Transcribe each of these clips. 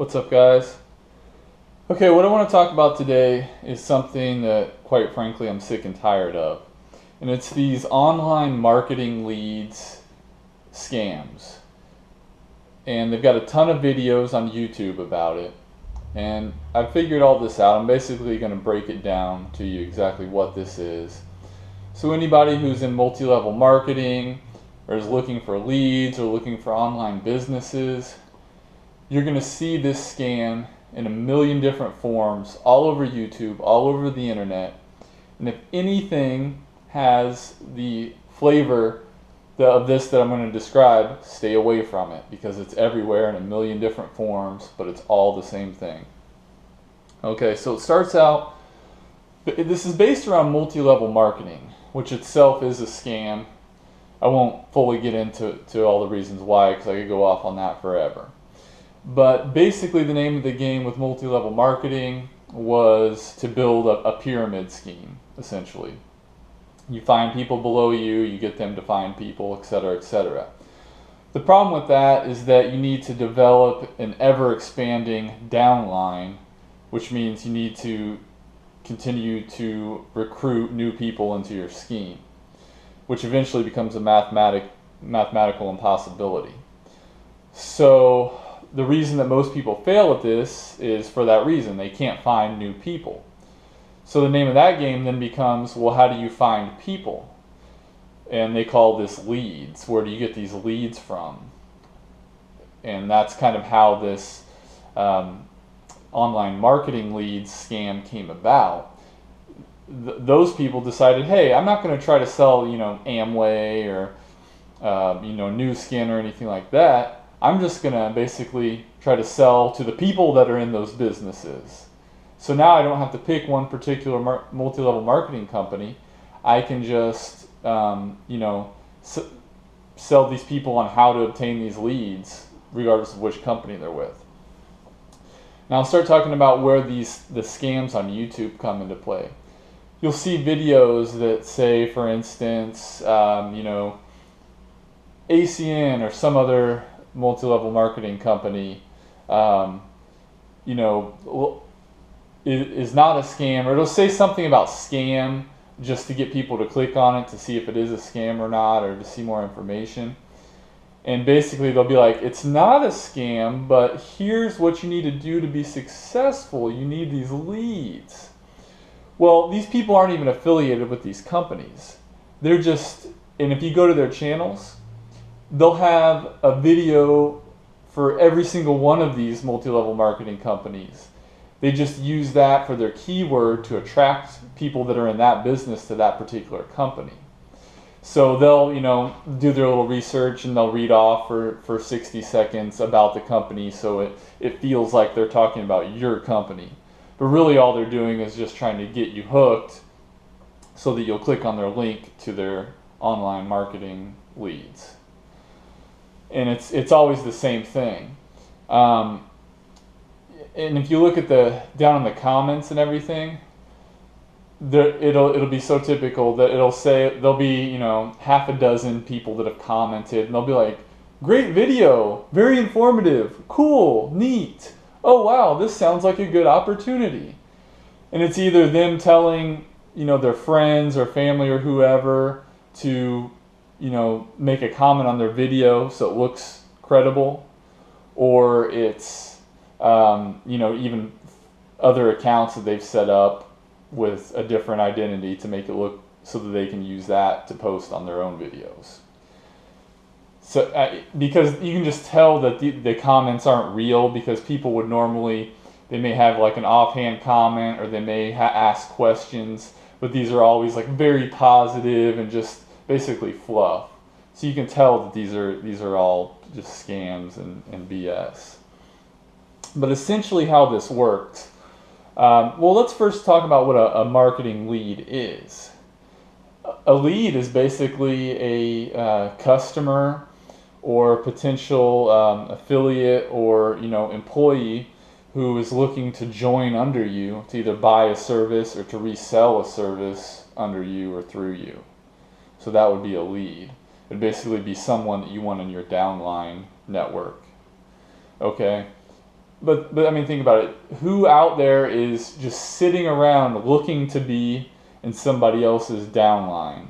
What's up, guys? Okay, what I want to talk about today is something that, quite frankly, I'm sick and tired of. And it's these online marketing leads scams. And they've got a ton of videos on YouTube about it. And I figured all this out. I'm basically going to break it down to you exactly what this is. So anybody who's in multi-level marketing or is looking for leads or looking for online businesses, you're going to see this scam in a million different forms all over YouTube, all over the internet. And if anything has the flavor of this that I'm going to describe, stay away from it, because it's everywhere in a million different forms, but it's all the same thing. Okay, so it starts out, this is based around multi-level marketing, which itself is a scam. I won't fully get into all the reasons why, because I could go off on that forever. But basically the name of the game with multi-level marketing was to build a pyramid scheme, essentially. You find people below you, you get them to find people, etc., etc. The problem with that is that you need to develop an ever-expanding downline, which means you need to continue to recruit new people into your scheme, which eventually becomes a mathematical impossibility. So the reason that most people fail at this is for that reason. They can't find new people. So the name of that game then becomes, well, how do you find people? And they call this leads. Where do you get these leads from? And that's kind of how this online marketing leads scam came about. Those people decided, hey, I'm not going to try to sell, Amway or New Skin or anything like that. I'm just going to basically try to sell to the people that are in those businesses. So now I don't have to pick one particular multi-level marketing company. I can just, sell these people on how to obtain these leads, regardless of which company they're with. Now I'll start talking about where the scams on YouTube come into play. You'll see videos that say, for instance, ACN or some other multi-level marketing company, is not a scam, or it'll say something about scam just to get people to click on it to see if it is a scam or not, or to see more information. And basically they'll be like, it's not a scam, but here's what you need to do to be successful. You need these leads. Well, these people aren't even affiliated with these companies. They're just, and if you go to their channels, they'll have a video for every single one of these multi-level marketing companies. They just use that for their keyword to attract people that are in that business to that particular company. So they'll, do their little research and they'll read off for 60 seconds about the company, so it feels like they're talking about your company. But really all they're doing is just trying to get you hooked so that you'll click on their link to their online marketing leads. And it's always the same thing. And if you look at down in the comments and everything, it'll be so typical that it'll say, there'll be half a dozen people that have commented, and they'll be like, great video, very informative, cool, neat, oh wow, this sounds like a good opportunity. And it's either them telling their friends or family or whoever to make a comment on their video so it looks credible, or it's even other accounts that they've set up with a different identity to make it look so that they can use that to post on their own videos. So because you can just tell that the comments aren't real, because people would normally, they may have like an offhand comment, or they may ask questions, but these are always like very positive and just basically fluff. So you can tell that these are all just scams and BS. But essentially how this works, well, let's first talk about what a marketing lead is. A lead is basically a customer or potential affiliate or employee who is looking to join under you to either buy a service or to resell a service under you or through you. So that would be a lead. It'd basically be someone that you want in your downline network. Okay. but I mean, think about it. Who out there is just sitting around looking to be in somebody else's downline?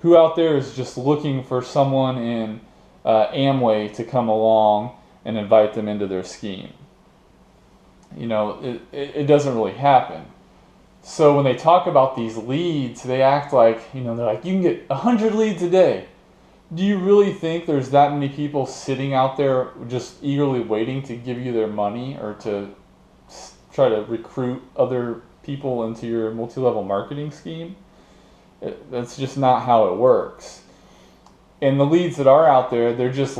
Who out there is just looking for someone in Amway to come along and invite them into their scheme? It doesn't really happen. So when they talk about these leads, they act like, they're like, you can get 100 leads a day. Do you really think there's that many people sitting out there just eagerly waiting to give you their money or to try to recruit other people into your multi-level marketing scheme? That's just not how it works. And the leads that are out there, they're just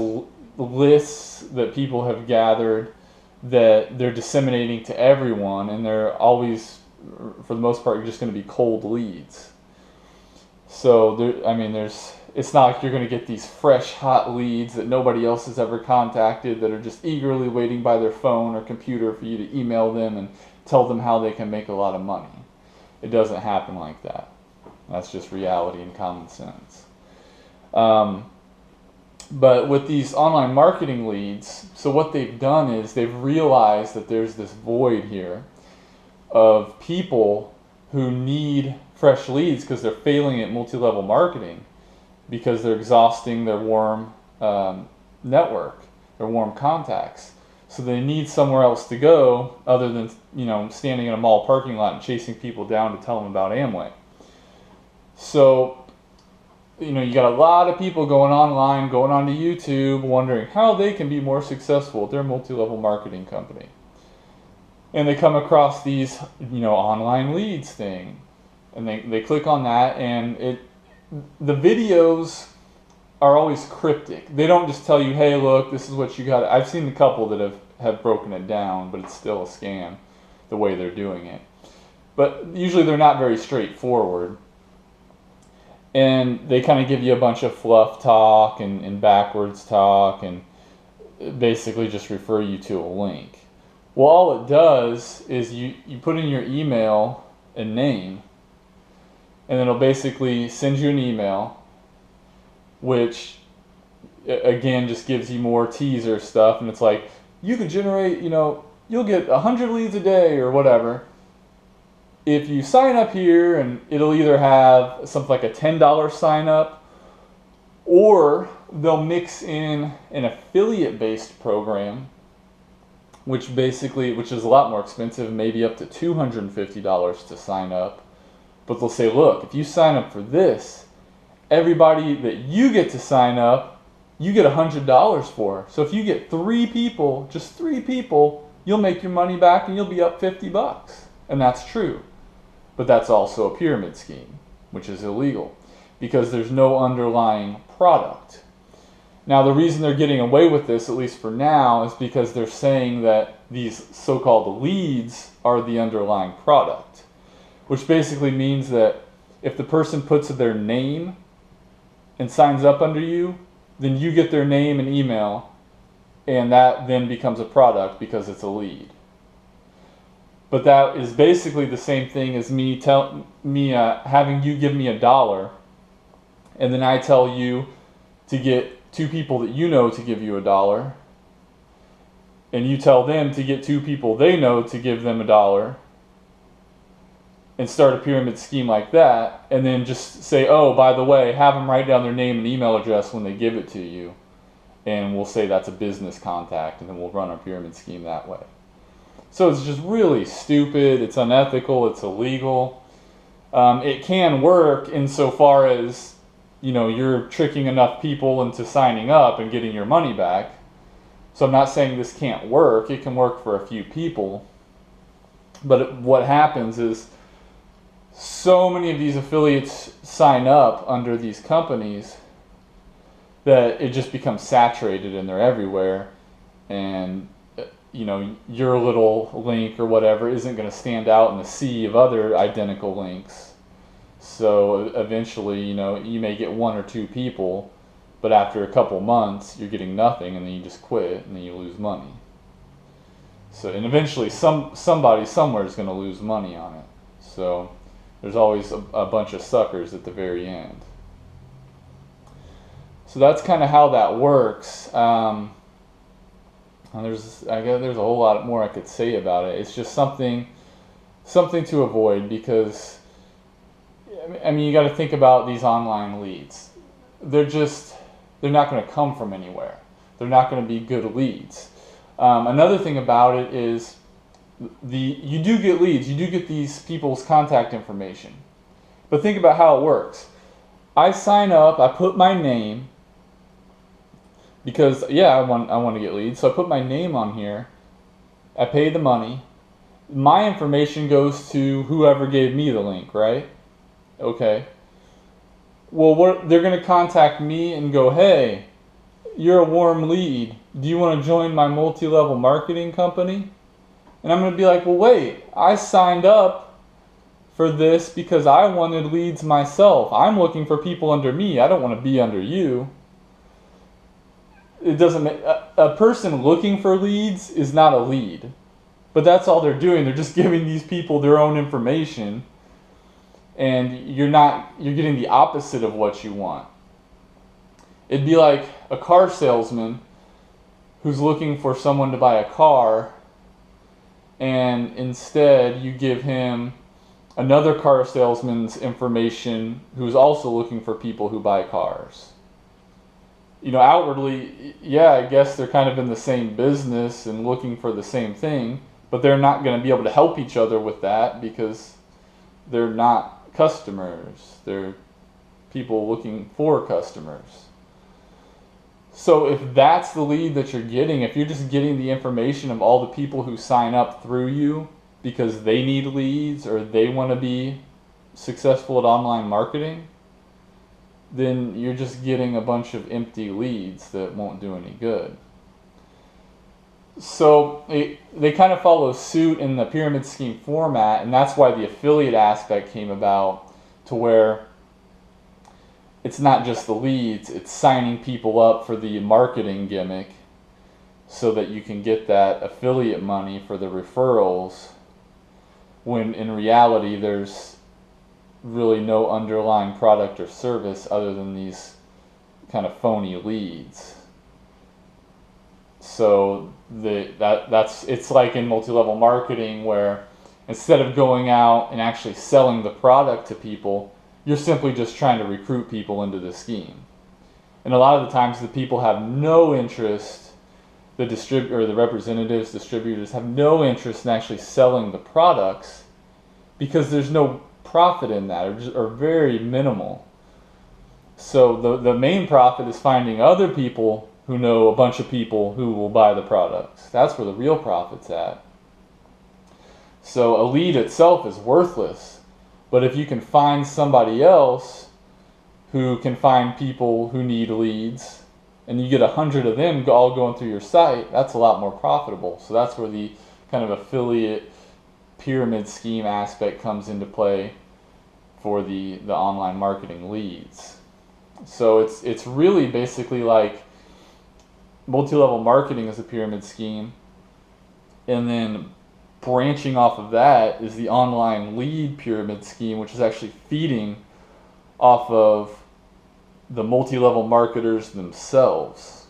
lists that people have gathered that they're disseminating to everyone, and they're always, for the most part, you're just going to be cold leads. So it's not like you're going to get these fresh, hot leads that nobody else has ever contacted that are just eagerly waiting by their phone or computer for you to email them and tell them how they can make a lot of money. It doesn't happen like that. That's just reality and common sense. But with these online marketing leads, so what they've done is they've realized that there's this void here of people who need fresh leads because they're failing at multi-level marketing, because they're exhausting their warm network, their warm contacts. So they need somewhere else to go other than standing in a mall parking lot and chasing people down to tell them about Amway. So you got a lot of people going online, going onto YouTube, wondering how they can be more successful at their multi-level marketing company. And they come across these, online leads thing, and they click on that, and the videos are always cryptic. They don't just tell you, hey, look, this is what you got. I've seen a couple that have broken it down, but it's still a scam the way they're doing it. But usually they're not very straightforward. And they kind of give you a bunch of fluff talk and backwards talk and basically just refer you to a link. Well, all it does is you put in your email and name, and it'll basically send you an email, which again just gives you more teaser stuff, and it's like, you can generate, you'll get 100 leads a day or whatever if you sign up here, and it'll either have something like a $10 sign up, or they'll mix in an affiliate-based program, which is a lot more expensive, maybe up to $250 to sign up. But they'll say, look, if you sign up for this, everybody that you get to sign up, you get $100 for. So if you get just three people, you'll make your money back and you'll be up $50. And that's true. But that's also a pyramid scheme, which is illegal because there's no underlying product. Now, the reason they're getting away with this, at least for now, is because they're saying that these so-called leads are the underlying product, which basically means that if the person puts their name and signs up under you, then you get their name and email, and that then becomes a product because it's a lead. But that is basically the same thing as me having you give me $1, and then I tell you to get 2 people that you know to give you $1, and you tell them to get 2 people they know to give them $1, and start a pyramid scheme like that, and then just say, oh, by the way, have them write down their name and email address when they give it to you, and we'll say that's a business contact, and then we'll run our pyramid scheme that way. So it's just really stupid, it's unethical, it's illegal. It can work insofar as, you're tricking enough people into signing up and getting your money back. So I'm not saying this can't work. It can work for a few people. But what happens is so many of these affiliates sign up under these companies that it just becomes saturated and they're everywhere. And your little link or whatever isn't going to stand out in the sea of other identical links. So eventually, you may get 1 or 2 people, but after a couple months, you're getting nothing, and then you just quit, and then you lose money. So, and eventually, somebody somewhere is going to lose money on it. So there's always a bunch of suckers at the very end. So that's kind of how that works. And I guess there's a whole lot more I could say about it. It's just something to avoid, because I mean, you got to think about these online leads. They're not going to come from anywhere. They're not going to be good leads. Another thing about it is you do get leads. You do get these people's contact information. But think about how it works. I sign up. I put my name, because I want to get leads. So I put my name on here. I pay the money. My information goes to whoever gave me the link, right? Okay. Well, they're going to contact me and go, hey, you're a warm lead. Do you want to join my multi-level marketing company? And I'm going to be like, well, wait, I signed up for this because I wanted leads myself. I'm looking for people under me. I don't want to be under you. It doesn't make, a person looking for leads is not a lead. But that's all they're doing. They're just giving these people their own information. And you're getting the opposite of what you want. It'd be like a car salesman who's looking for someone to buy a car, and instead you give him another car salesman's information who's also looking for people who buy cars. Outwardly, I guess they're kind of in the same business and looking for the same thing, but they're not going to be able to help each other with that, because they're not customers. They're people looking for customers. So if that's the lead that you're getting, if you're just getting the information of all the people who sign up through you because they need leads or they want to be successful at online marketing, then you're just getting a bunch of empty leads that won't do any good. So they kind of follow suit in the pyramid scheme format, and that's why the affiliate aspect came about, to where it's not just the leads, it's signing people up for the marketing gimmick so that you can get that affiliate money for the referrals, when in reality there's really no underlying product or service other than these kind of phony leads. So it's like in multi-level marketing, where instead of going out and actually selling the product to people, you're simply just trying to recruit people into the scheme. And a lot of the times the people have no interest, the representatives, distributors have no interest in actually selling the products, because there's no profit in that, or very minimal. So the main profit is finding other people who know a bunch of people who will buy the products. That's where the real profit's at. So a lead itself is worthless, but if you can find somebody else who can find people who need leads, and you get 100 of them all going through your site, that's a lot more profitable. So that's where the kind of affiliate pyramid scheme aspect comes into play for the online marketing leads. So it's really basically like multi-level marketing is a pyramid scheme, and then branching off of that is the online lead pyramid scheme, which is actually feeding off of the multi-level marketers themselves.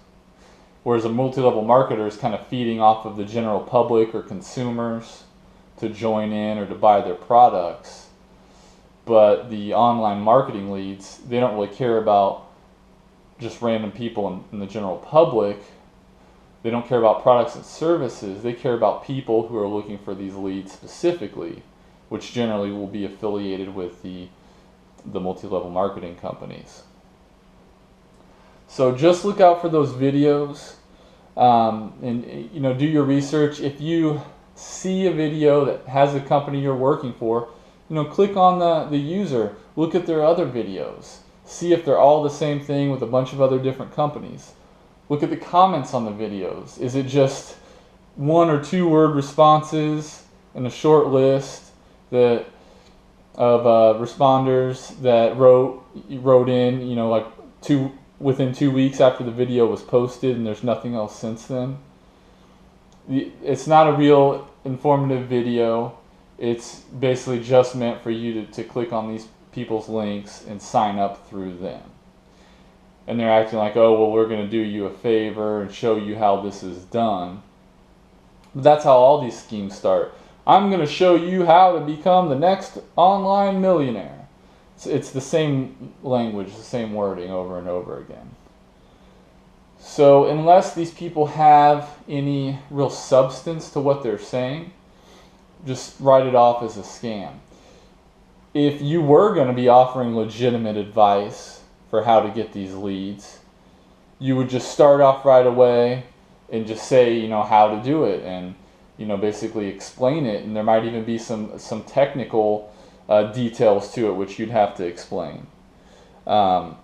Whereas a multi-level marketer is kind of feeding off of the general public or consumers to join in or to buy their products. But the online marketing leads, they don't really care about just random people in the general public. They don't care about products and services. They care about people who are looking for these leads specifically, which generally will be affiliated with the multi-level marketing companies. So just look out for those videos, and do your research. If you see a video that has a company you're working for, click on the user, look at their other videos, see if they're all the same thing with a bunch of other different companies. Look at the comments on the videos. Is it just 1 or 2 word responses and a short list of responders that wrote in, like within 2 weeks after the video was posted, and there's nothing else since then? It's not a real informative video. It's basically just meant for you to click on these people's links and sign up through them. And they're acting like, oh, well, we're going to do you a favor and show you how this is done. But that's how all these schemes start. I'm going to show you how to become the next online millionaire. It's the same language, the same wording over and over again. So unless these people have any real substance to what they're saying, just write it off as a scam. If you were going to be offering legitimate advice for how to get these leads, you would just start off right away and just say, how to do it, and basically explain it. And there might even be some technical details to it which you'd have to explain. But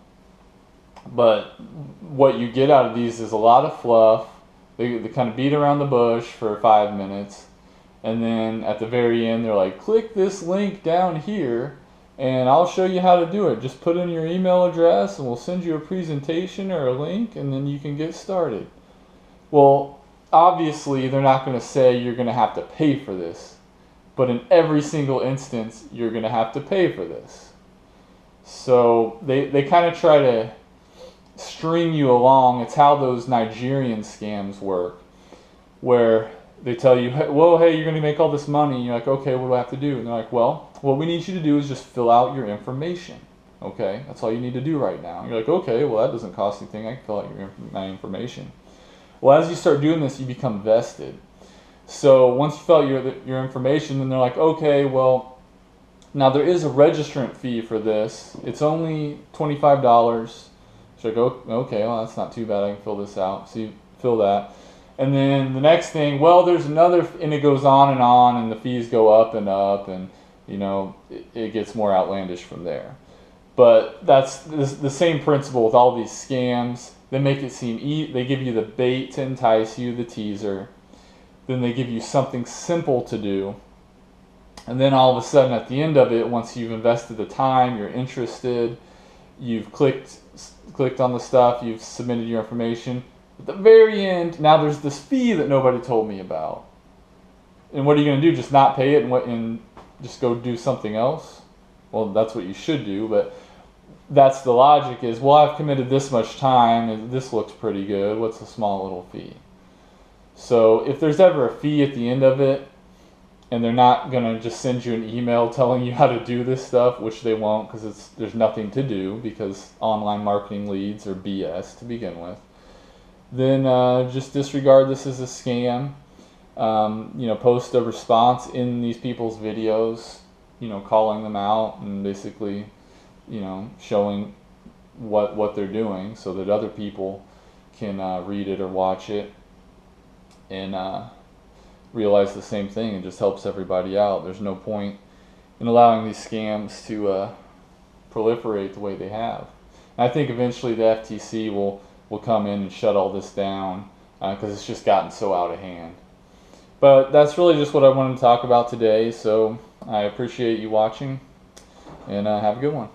what you get out of these is a lot of fluff. They kind of beat around the bush for 5 minutes, and then at the very end they're like, click this link down here and I'll show you how to do it. Just put in your email address and we'll send you a presentation or a link, and then you can get started. Well, obviously they're not going to say you're going to have to pay for this, but in every single instance you're going to have to pay for this. So they kind of try to string you along. It's how those Nigerian scams work, where they tell you, well, hey, you're going to make all this money. And you're like, okay, what do I have to do? And they're like, well, what we need you to do is just fill out your information. Okay, that's all you need to do right now. And you're like, okay, well, that doesn't cost anything. I can fill out my information. Well, as you start doing this, you become vested. So once you fill out your information, then they're like, okay, well, now there is a registrant fee for this. It's only $25. So I go, okay, well, that's not too bad. I can fill this out. So you fill that. And then the next thing, well, there's another, and it goes on, and the fees go up, and it gets more outlandish from there. But that's the same principle with all these scams. They make it seem they give you the bait to entice you, the teaser. Then they give you something simple to do. And then all of a sudden at the end of it, once you've invested the time, you're interested, you've clicked on the stuff, you've submitted your information. At the very end, now there's this fee that nobody told me about. And what are you going to do? Just not pay it and just go do something else? Well, that's what you should do, but that's the logic is, well, I've committed this much time, and this looks pretty good. What's a small little fee? So if there's ever a fee at the end of it, and they're not going to just send you an email telling you how to do this stuff, which they won't, because there's nothing to do, because online marketing leads are BS to begin with, then just disregard this as a scam. Post a response in these people's videos, calling them out and basically, showing what they're doing so that other people can read it or watch it and realize the same thing. It just helps everybody out. There's no point in allowing these scams to proliferate the way they have. And I think eventually the FTC will come in and shut all this down because it's just gotten so out of hand. But that's really just what I wanted to talk about today. So I appreciate you watching, and have a good one.